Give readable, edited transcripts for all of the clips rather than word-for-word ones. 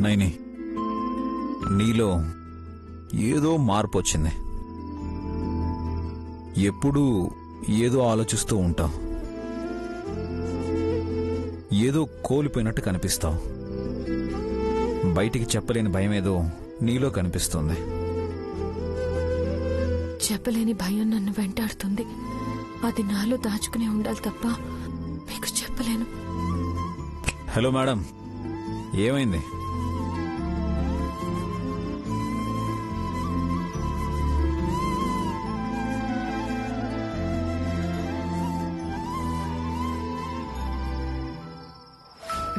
నైని, నీలో ఏదో మార్పు వచ్చింది. ఎప్పుడూ ఏదో ఆలోచిస్తూ ఉంటావు, ఏదో కోల్పోయినట్టు కనిపిస్తావు. బయటికి చెప్పలేని భయం ఏదో నీలో కనిపిస్తుంది. చెప్పలేని భయం నన్ను వెంటాడుతుంది. అది నాలో దాచుకునే ఉండాలి తప్ప మీకు చెప్పలేను. హలో మేడం, ఏమైంది?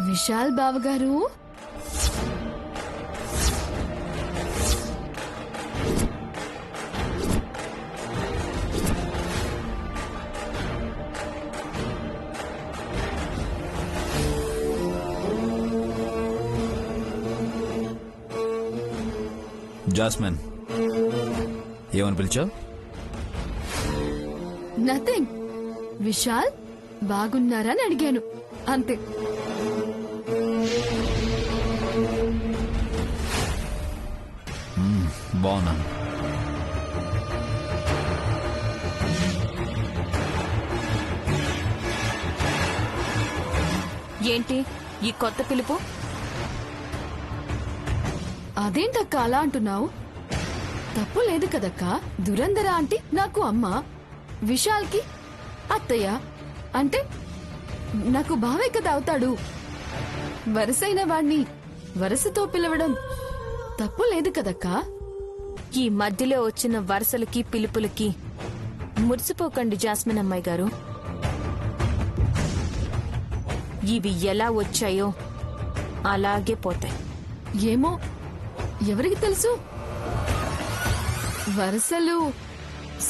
విశాల్ బావగారు, జాస్మిన్, ఏమని పిలిచావు? నథింగ్. విశాల్ బాగున్నారా అని అడిగాను, అంతే. బాగున్నాను. ఏంటి ఈ కొత్త పిలుపు? అదేంటక్క అలా అంటున్నావు? తప్పు లేదు కదక్క. దురంధర అంటే నాకు అమ్మ, విశాల్కి అత్తయ్య, అంటే నాకు బావే కదా అవుతాడు. వరసైన వాణ్ణి వరసతో పిలవడం తప్పు లేదు కదక్కా. ఈ మధ్యలో వచ్చిన వరసలకి పిలుపులకి మురిసిపోకండి జాస్మిన్ అమ్మాయి గారు. ఇవి ఎలా వచ్చాయో అలాగే పోతాయి. ఏమో, ఎవరికి తెలుసు? వరసలు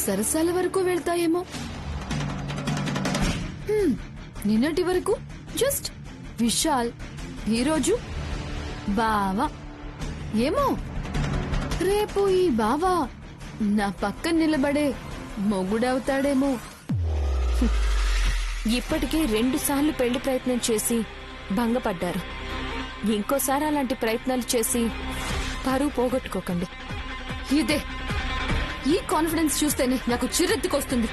సరసాల వరకు వెళ్తాయేమో. నిన్నటి వరకు జస్ట్ విశాల్, ఈరోజు బావా. ఏమో, రేపు ఈ బావా నా పక్కన నిలబడే మొగుడవుతాడేమో. ఇప్పటికే 2 సార్లు పెళ్లి ప్రయత్నం చేసి భంగపడ్డారు. ఇంకోసారి అలాంటి ప్రయత్నాలు చేసి పరువు పోగొట్టుకోకండి. ఇదే, ఈ కాన్ఫిడెన్స్ చూస్తేనే నాకు చిరెత్తుకొస్తుంది.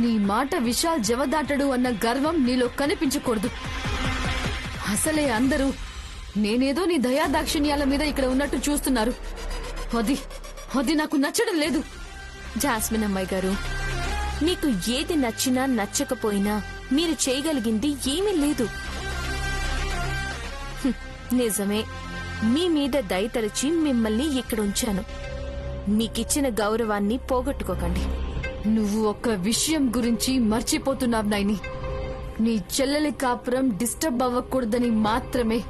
నీ మాట విశాల్ జవదాటడు అన్న గర్వం నీలో కనిపించకూడదు. అసలే అందరూ నేనేదో నీ దయాదాక్షిణ్యాల మీద ఇక్కడ ఉన్నట్టు చూస్తున్నారు. అది నాకు నచ్చడం లేదు. జాస్మిన్ అమ్మాయి గారు, మీకు ఏది నచ్చినా నచ్చకపోయినా మీరు చేయగలిగింది ఏమీ లేదు. నిజమే, మీ మీద దయతలచి మిమ్మల్ని ఇక్కడ ఉంచాను. మీకిచ్చిన గౌరవాన్ని పోగొట్టుకోకండి. నువ్వు ఒక్క విషయం గురించి మర్చిపోతున్నావు నైని. నీ చెల్లెలి కాపురం డిస్టర్బ్ అవ్వకూడదని మాత్రమే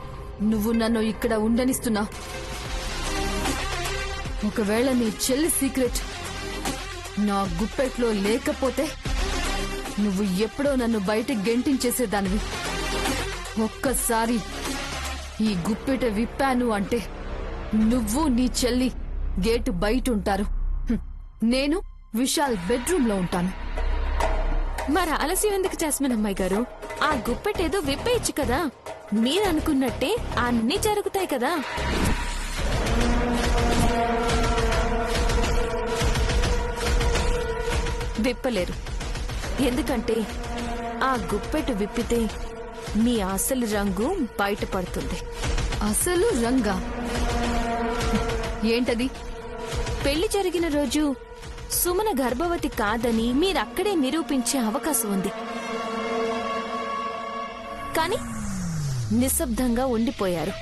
నువ్వు నన్ను ఇక్కడ ఉండనిస్తున్నావు. ఒకవేళ నీ చెల్లి సీక్రెట్ నా గుప్పెట్లో లేకపోతే నువ్వు ఎప్పుడో నన్ను బయట గెంటించేసేదానివి. ఒక్కసారి ఈ గుప్పెట విప్పాను అంటే నువ్వు నీ చెల్లి గేటు బయట ఉంటారు. నేను విశాల్ బెడ్రూమ్ లో ఉంటాను. మరి ఆలస్యం ఎందుకు జాస్మిన్ అమ్మాయి గారు? ఆ గుప్పెటేదో విప్పేయచ్చు కదా. మీరు అనుకున్నట్టే అన్ని జరుగుతాయి కదా. విప్పలేరు. ఎందుకంటే ఆ గుప్పెటు విప్పితే మీ అసలు రంగు బయటపడుతుంది. అసలు రంగా? ఏంటది? పెళ్లి జరిగిన రోజు సుమన గర్భవతి కాదని మీరక్కడే నిరూపించే అవకాశం ఉంది. కాని నిశ్శబ్దంగా ఉండిపోయారు.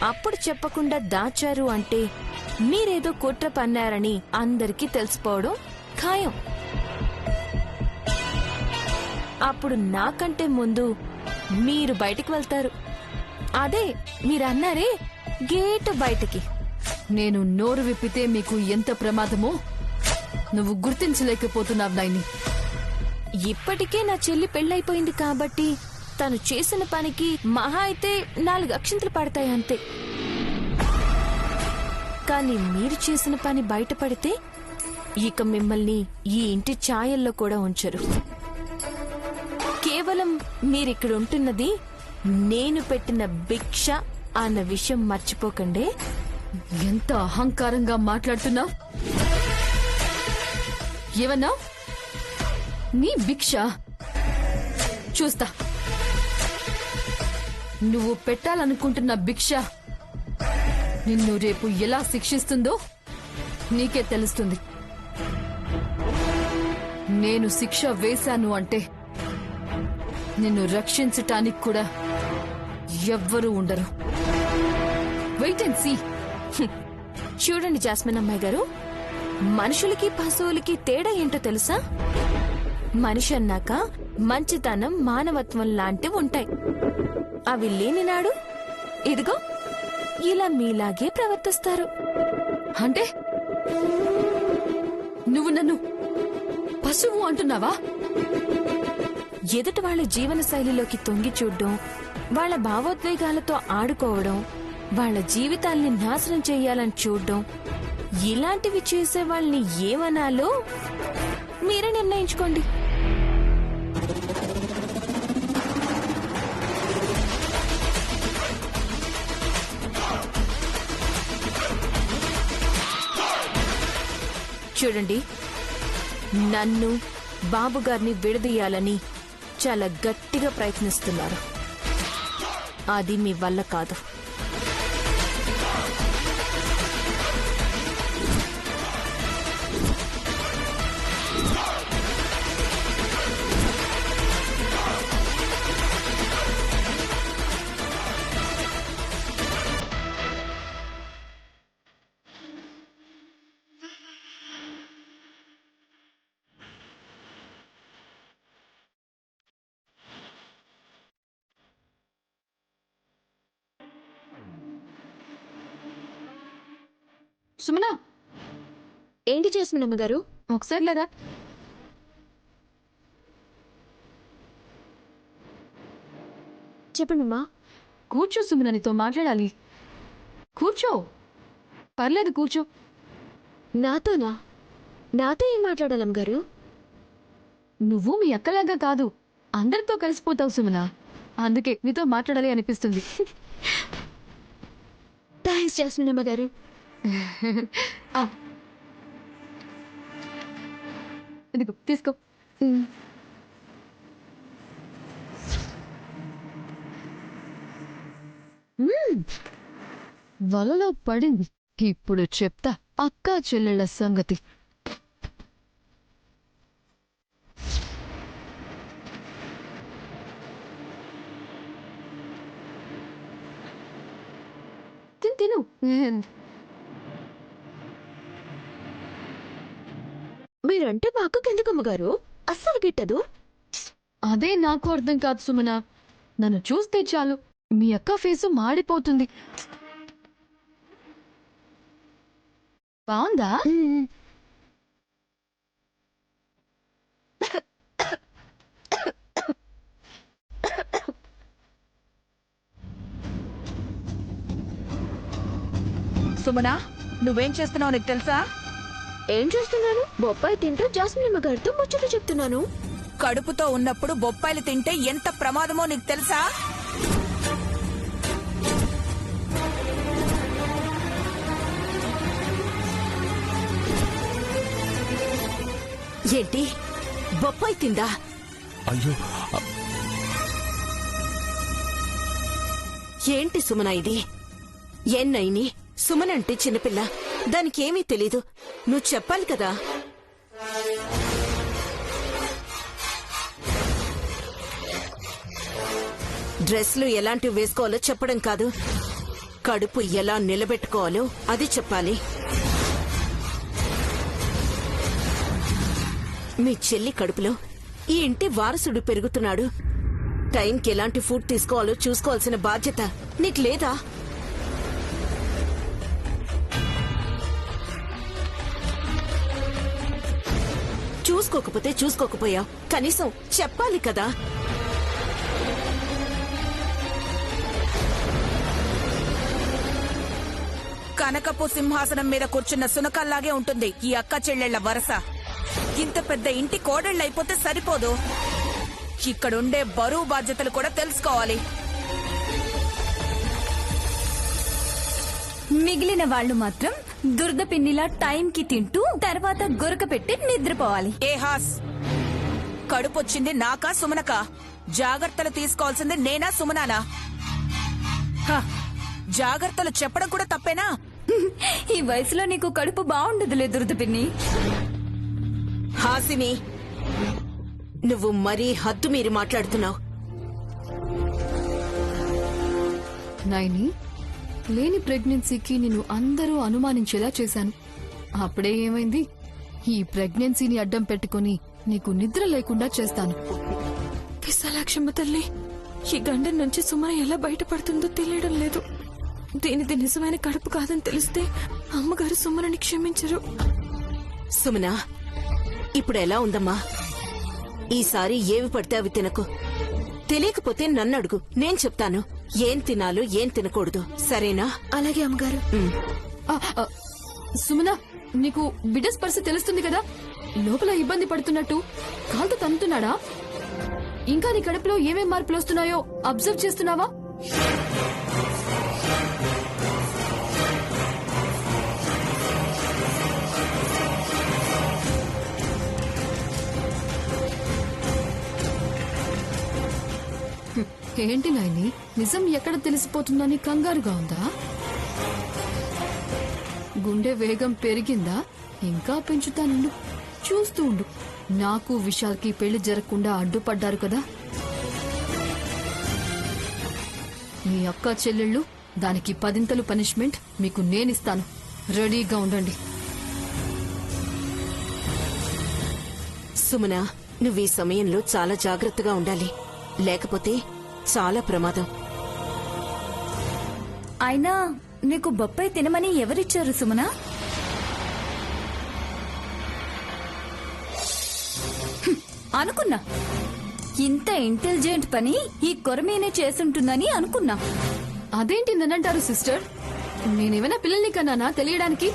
అప్పుడు చెప్పకుండా దాచారు అంటే మీరేదో కుట్ర పన్నారని అందరికీ తెలిసిపోవడం ఖాయం. అప్పుడు నాకంటే ముందు మీరు బయటికి వెళ్తారు. అదే మీరన్నారే, గేటు బయటికి. నేను నోరు విప్పితే మీకు ఎంత ప్రమాదమో నువ్వు గుర్తించలేకపోతున్నావు నైని. ఇప్పటికే నా చెల్లి పెళ్ళైపోయింది కాబట్టి తను చేసిన పనికి మహా అయితే 4 అక్షింతలు పడతాయి అంతే. కానీ మీరు చేసిన పని బయటపడితే ఇక మిమ్మల్ని ఈ ఇంటి ఛాయల్లో కూడా ఉంచరు. కేవలం మీరిక్కడ ఉంటున్నది నేను పెట్టిన భిక్ష అన్న విషయం మర్చిపోకండి. ఎంత అహంకారంగా మాట్లాడుతున్నావు? ఏమన్నా నీ భిక్ష చూస్తా. నువ్వు పెట్టాలనుకుంటున్న భిక్ష నిన్ను రేపు ఎలా శిక్షిస్తుందో నీకే తెలుస్తుంది. నేను శిక్ష వేశాను అంటే నిన్ను రక్షించటానికి కూడా ఎవ్వరూ ఉండరు. Wait and see. చూడండి జాస్మిన్ అమ్మాయి గారు, మనుషులకి పశువులకి తేడా ఏంటో తెలుసా? మనిషి అన్నాక మంచితనం, మానవత్వం లాంటివి ఉంటాయి. అవి లేని నాడు ఇదిగో ఇలా మీలాగే ప్రవర్తిస్తారు. అంటే నువ్వు నన్ను పశువు అంటున్నావా? ఎదుటి వాళ్ళ జీవన శైలిలోకి తొంగి చూడ్డం, వాళ్ళ భావోద్వేగాలతో ఆడుకోవడం, వాళ్ళ జీవితాల్ని నాశనం చేయాలని చూడ్డం, ఇలాంటివి చేసే వాళ్ళని ఏమనాలో మీరే నిర్ణయించుకోండి. చూడండి, నన్ను బాబుగారిని విడదీయాలని చాలా గట్టిగా ప్రయత్నిస్తున్నారు. అది మీ వల్ల కాదు. సుమనా, ఏంటి చేసిన అమ్మగారు? ఒకసారి లేదా? చెప్పండి అమ్మా. కూర్చో సుమనా, నీతో మాట్లాడాలి. కూర్చో. పర్లేదు, కూర్చో. నాతోనా? నాతో ఏం మాట్లాడాలి అమ్మగారు? నువ్వు మీ అక్కలాగా కాదు, అందరితో కలిసిపోతావు సుమనా. అందుకే నీతో మాట్లాడాలి అనిపిస్తుంది. థాంక్స్ జాస్మిన్ అమ్మగారు. ఇదిగో తీసుకో. వలలో పడింది. ఇప్పుడు చెప్తా అక్కా చెల్లెళ్ళ సంగతి. తిను. మీరంటే మా అక్కకెందుకు అమ్మగారు? అస్సలు గిట్టదు. అదే నాకు అర్థం కాదు సుమనా. నన్ను చూస్తే చాలు మీ అక్క ఫేసు మాడిపోతుంది. బాగుందా? సుమనా, నువ్వేం చేస్తున్నావు నీకు తెలుసా? ఏం చేస్తున్నాను? బొప్పాయి తింటూ జాస్మిన్ అమ్మగారితో ముచ్చట చెప్తున్నాను. కడుపుతో ఉన్నప్పుడు బొప్పాయిలు తింటే ఎంత ప్రమాదమో నీకు తెలుసా? ఏంటి? బొప్పాయి తిందా? అయ్యో, ఏంటి సుమన ఇది? ఎన్నైని? సుమన్ అంటే చిన్నపిల్ల, దానికేమీ తెలీదు. నువ్వు చెప్పాలి కదా. డ్రెస్లు ఎలాంటివి వేసుకోవాలో చెప్పడం కాదు, కడుపు ఎలా నిలబెట్టుకోవాలో అది చెప్పాలి. మీ చెల్లి కడుపులో ఈ ఇంటి వారసుడు పెరుగుతున్నాడు. టైంకి ఎలాంటి ఫుడ్ తీసుకోవాలో చూసుకోవాల్సిన బాధ్యత నీకు లేదా? చూసుకోకపోతే చూసుకోకపోయావు, కనీసం చెప్పాలి కదా. కనకపు సింహాసనం మీద కూర్చున్న సునకల్లాగే ఉంటుంది ఈ అక్క చెల్లెళ్ల వరస. ఇంత పెద్ద ఇంటి కోడళ్ళైపోతే సరిపోదు, ఇక్కడుండే బరువు బాధ్యతలు కూడా తెలుసుకోవాలి. మిగిలిన వాళ్ళు మాత్రం దుర్ద పిన్నిలా టైంకి తింటూ తర్వాత గొరక పెట్టి నిద్రపోవాలి. ఏ హాస్, కడుపొచ్చింది నాకా సుమనకా? జాగ్రత్తలు తీసుకోవాల్సింది నేనా సుమనానా? హ, జాగ్రత్తలు చెప్పడం కూడా తప్పేనా? ఈ వయసులో నీకు కడుపు బాగుండదులే దుర్ద పిన్ని. హాసిని, నువ్వు మరీ హద్దు మీరి మాట్లాడుతున్నావు. నైని, లేని ప్రెగ్నెన్సీకి నిన్ను అందరూ అనుమానించేలా చేశాను. అప్పుడే ఏమైంది? ఈ ప్రెగ్నెన్సీని అడ్డం పెట్టుకుని నీకు నిద్ర లేకుండా చేస్తాను. విశాలాక్షమ్మ తల్లి, ఈ గండం నుంచి సుమన ఎలా బయటపడుతుందో తెలియడం లేదు. దీనిది నిజమైన కడుపు కాదని తెలిస్తే అమ్మగారు సుమనని క్షమించరు. సుమనా, ఇప్పుడు ఎలా ఉందమ్మా? ఈసారి ఏవి పడితే అవి తినకు. తెలియకపోతే నన్ను అడుగు, నేను చెప్తాను ఏం తినాలో ఏం తినకూడదు. సరేనా? అలాగే అమ్మగారు. సుమన, నీకు బిడ్డ స్పర్శ తెలుస్తుంది కదా? లోపల ఇబ్బంది పడుతున్నట్టు కాలుతో తన్నుతున్నాడా? ఇంకా నీ కడుపులో ఏమేం మార్పులు వస్తున్నాయో అబ్జర్వ్ చేస్తున్నావా? ఏంటి నాయని, నిజం ఎక్కడ తెలిసిపోతుందని కంగారుగా ఉందా? గుండె వేగం పెరిగిందా? ఇంకా పెంచుతానుండు, చూస్తూ ఉండు. నాకు విశాల్కి పెళ్లి జరగకుండా అడ్డుపడ్డారు కదా. మీ అక్క చెల్లెళ్ళు, దానికి 10 పనిష్మెంట్ మీకు నేనిస్తాను. రెడీగా ఉండండి. సుమనా, నువ్వు ఈ సమయంలో చాలా జాగ్రత్తగా ఉండాలి. లేకపోతే చాలా ప్రమాదం. అయినా నీకు బొప్పాయి తినమని ఎవరిచ్చారు సుమనా? అనుకున్నా ఇంత ఇంటెలిజెంట్ పని ఈ కొరమీనే చేసుంటుందని అనుకున్నా. అదేంటి నన్నంటారు సిస్టర్? నేనేమైనా పిల్లల్ని కన్నానా తెలియడానికి?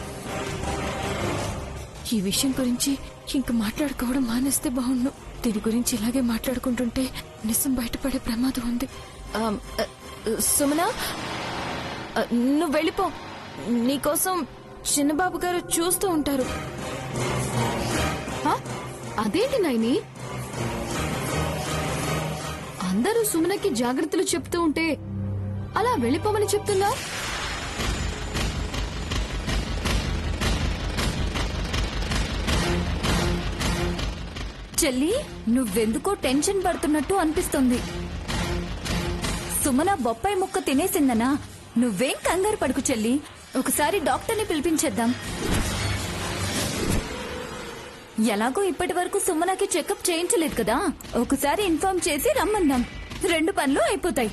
ఈ విషయం గురించి ఇంక మాట్లాడుకోవడం మానేస్తే బాగుండు. దీని గురించి ఇలాగే మాట్లాడుకుంటుంటే నిజం బయటపడే ప్రమాదం ఉంది. సుమనా, నువ్వు వెళ్ళిపో. నీకోసం చిన్నబాబు గారు చూస్తూ ఉంటారు. అదేంటి నైని, అందరూ సుమనకి జాగ్రత్తలు చెప్తూ ఉంటే అలా వెళ్ళిపోమని చెప్తున్నా? చెల్లి, నువ్వెందుకో టెన్షన్ పడుతున్నట్టు అనిపిస్తుంది. సుమన బొప్పాయి ముక్క తినేసిందనా? నువ్వేం కంగారు పడుకు చెల్లి. ఒకసారి డాక్టర్ని పిలిపించేద్దాం. ఎలాగో ఇప్పటి వరకు సుమనకి చెకప్ చేయించలేదు కదా, ఒకసారి ఇన్ఫార్మ్ చేసి రమ్మందాం. 2 పనులు అయిపోతాయి.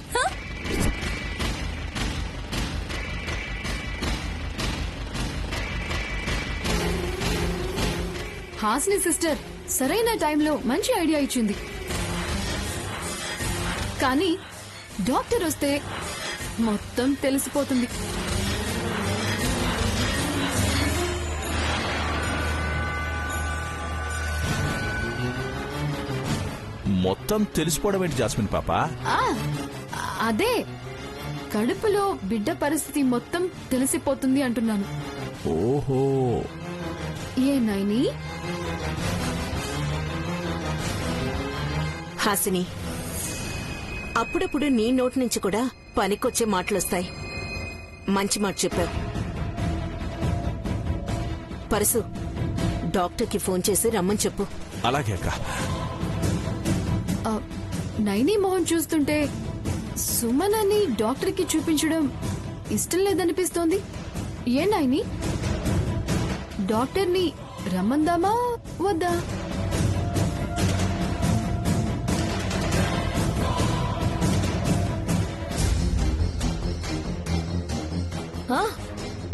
హాసిని సిస్టర్ సరైన టైంలో మంచి ఐడియా ఇచ్చింది. కానీ డాక్టర్ వస్తే మొత్తం తెలిసిపోతుంది. మొత్తం తెలిసిపోవడం ఏంటి జాస్మిన్ పాప? అదే, కడుపులో బిడ్డ పరిస్థితి మొత్తం తెలిసిపోతుంది అంటున్నాను. ఓహో, ఏ నైని? హాసిని, అప్పుడప్పుడు నీ నోటి నుంచి కూడా పనికొచ్చే మాటలొస్తాయి. మంచి మాట చెప్పావు. పరసు, డాక్టర్కి ఫోన్ చేసి రమ్మని చెప్పు. అలాగే అక్క. నైని మొహం చూస్తుంటే సుమనని డాక్టర్కి చూపించడం ఇష్టం లేదనిపిస్తోంది. ఏ నైని, డాక్టర్ని రమ్మందామా వద్దా?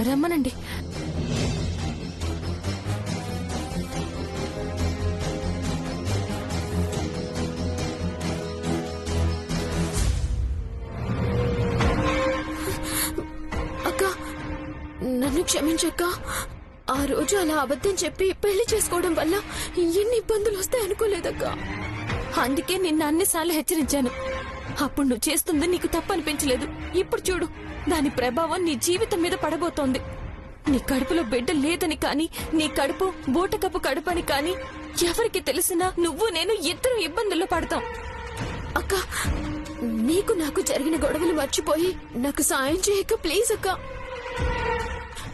రమ్మనండి. అక్క, నన్ను క్షమించక్క. ఆ రోజు అలా అబద్ధం చెప్పి పెళ్లి చేసుకోవడం వల్ల ఎన్ని ఇబ్బందులు వస్తాయి అనుకోలేదక్క. అందుకే నిన్న అన్నిసార్లు హెచ్చరించాను. అప్పుడు నువ్వు చేస్తుంది నీకు తప్పు అనిపించలేదు. ఇప్పుడు చూడు, దాని ప్రభావం నీ జీవితం మీద పడబోతోంది. నీ కడుపులో బిడ్డ లేదని కాని, నీ కడుపు బూటకపు కడుపు అని కాని ఎవరికి తెలిసినా నువ్వు నేను ఇద్దరు ఇబ్బందుల్లో పడతాం. అక్క, నీకు నాకు జరిగిన గొడవలు మర్చిపోయి నాకు సాయం చేయక ప్లీజ్ అక్క.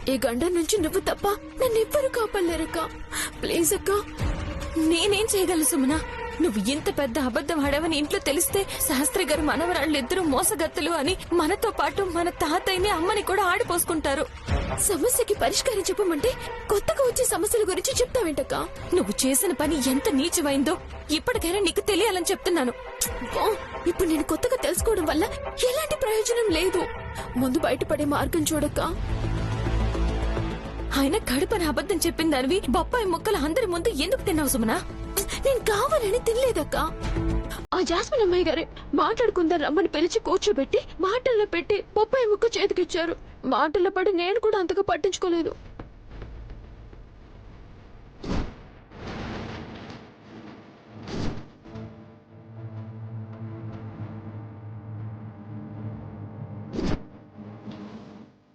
ఈ గండం నుంచి నువ్వు తప్ప నన్ను ఎవ్వరు కాపాడలేరక్క. ప్లీజ్ అక్క. నేనేం చేయగలను సుమనా? నువ్వు ఇంత పెద్ద అబద్ధం ఆడావని ఇంట్లో తెలిస్తే శాస్త్రి గారు మనవరాళ్ళిద్దరూ మోసగత్తలు అని మనతో పాటు మన తాతయ్యని అమ్మని కూడా ఆడిపోసుకుంటారు. సమస్యకి పరిష్కారం చెప్పమంటే కొత్తగా వచ్చే సమస్యల గురించి చెప్తావేంటక్క? నువ్వు చేసిన పని ఎంత నీచమైందో ఇప్పటికైనా నీకు తెలియాలని చెప్తున్నాను. ఓ, ఇప్పుడు నేను కొత్తగా తెలుసుకోవడం వల్ల ఎలాంటి ప్రయోజనం లేదు. ముందు బయటపడే మార్గం చూడక్క. ఆయన కడుపని అబద్ధం చెప్పిందానివి బొప్పాయి ముక్కలు అందరి ముందు ఎందుకు తిన్నావు సుమనా? నేను కావాలని తినలేదక్క. ఆ జాస్మిన్ అమ్మాయి గారే మాట్లాడుకుందా రమ్మని పిలిచి కూర్చోబెట్టి మాటల్లో పెట్టి బొప్పాయి ముక్క చేతికిచ్చారు. మాటల్లో పడి నేను కూడా అంతగా పట్టించుకోలేదు.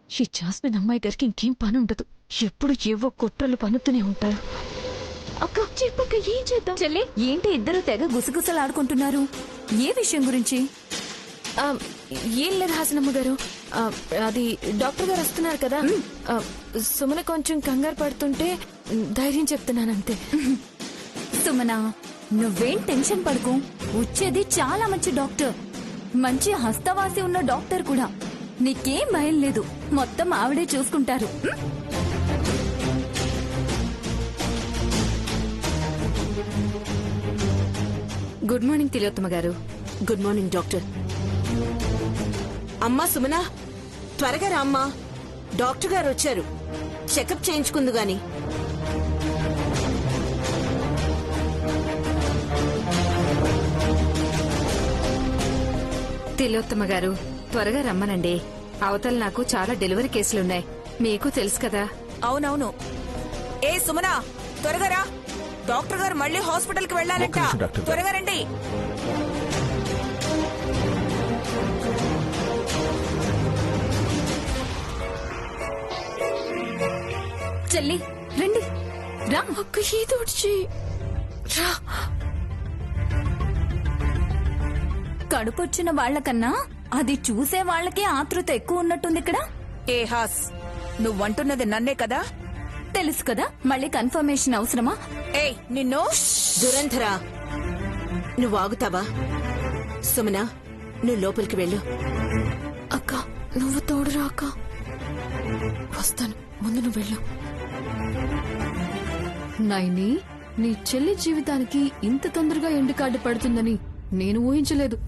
ఈ జాస్మిన్ అమ్మాయి గారికి ఇంకేం పని ఉండదు. ఎప్పుడు ఏవో కుట్రలు పనుతూనే ఉంటారు. అక్క చెప్పక్క, ఏం చేద్దాం? చెల్లి, ఏంటి ఇద్దరు తెగ గుసగుసలాడుకుంటున్నారు? ఏ విషయం గురించి? ఆ, ఏం లేదు హాసనమ్మ గారు. అది డాక్టర్ గారు వస్తున్నారు కదా. సుమన కొంచెం కంగారు పడుతుంటే ధైర్యం చెప్తున్నానంతే. సుమన, నువ్వేం టెన్షన్ పడకు. వచ్చేది చాలా మంచి డాక్టర్, మంచి హస్తవాసి ఉన్న డాక్టర్ కూడా. నీకేం భయం లేదు, మొత్తం ఆవిడే చూసుకుంటారు. గుడ్ మార్నింగ్ తిలోత్తమ గారు. Good morning doctor. అమ్మా సుమనా, త్వరగా రా అమ్మా. డాక్టర్ గారు వచ్చారు. చెకప్ చేయించుకుందు గాని. తిలోత్తమ గారు, త్వరగా రమ్మనండి. అవతల నాకు చాలా డెలివరీ కేసులున్నాయి, మీకు తెలుసు కదా. అవునవును. ఏ సుమనా, త్వరగా రా. డాక్టర్ గారు మళ్ళీ హాస్పిటల్ కి వెళ్ళాలంట. ఒక్క నిమిషం, డాక్టర్ గారు. త్వరగా రండి. చెల్లి రండి, రా. అక్క ఏదో వచ్చి రా. కడుపొచ్చిన వాళ్లకన్నా అది చూసే వాళ్ళకే ఆతృత ఎక్కువ ఉన్నట్టుంది ఇక్కడ. ఏ హాస్, నువ్వంటున్నది నన్నే కదా? తెలుసు కదా, మళ్ళీ కన్ఫర్మేషన్ అవసరమా? ఏయ్ నిన్ను. దురంధరా, నువ్వు ఆగుతావా? సుమనా, నువ్వు లోపలికి వెళ్ళు. అక్క నువ్వు తోడురా అక్క. వస్తాను, ముందు నువ్వు వెళ్ళు. నైని, నీ చెల్లి జీవితానికి ఇంత తొందరగా ఎండు కార్డు పడుతుందని నేను ఊహించలేదు.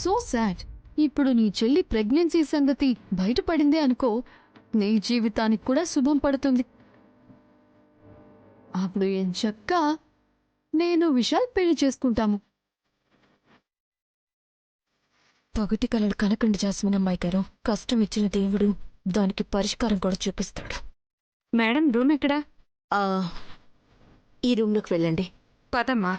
So sad. ఇప్పుడు నీ చెల్లి ప్రెగ్నెన్సీ సంగతి బయటపడిందే అనుకో, నీ జీవితానికి కూడా శుభం పడుతుంది. అప్పుడు ఎంచక్కా నేను విశాల్ పెళ్లి చేసుకుంటాము. పగటి కలలు కనకండి జాస్మిన్ అమ్మాయి గారు. కష్టం ఇచ్చిన దేవుడు దానికి పరిష్కారం కూడా చూపిస్తాడు. మేడం, రూమ్ ఎక్కడా? ఆ, ఈ రూమ్లోకి వెళ్ళండి. పదమ్మా.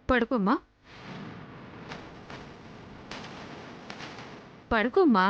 పడుకోమ్మా, పడుకోమ్మా.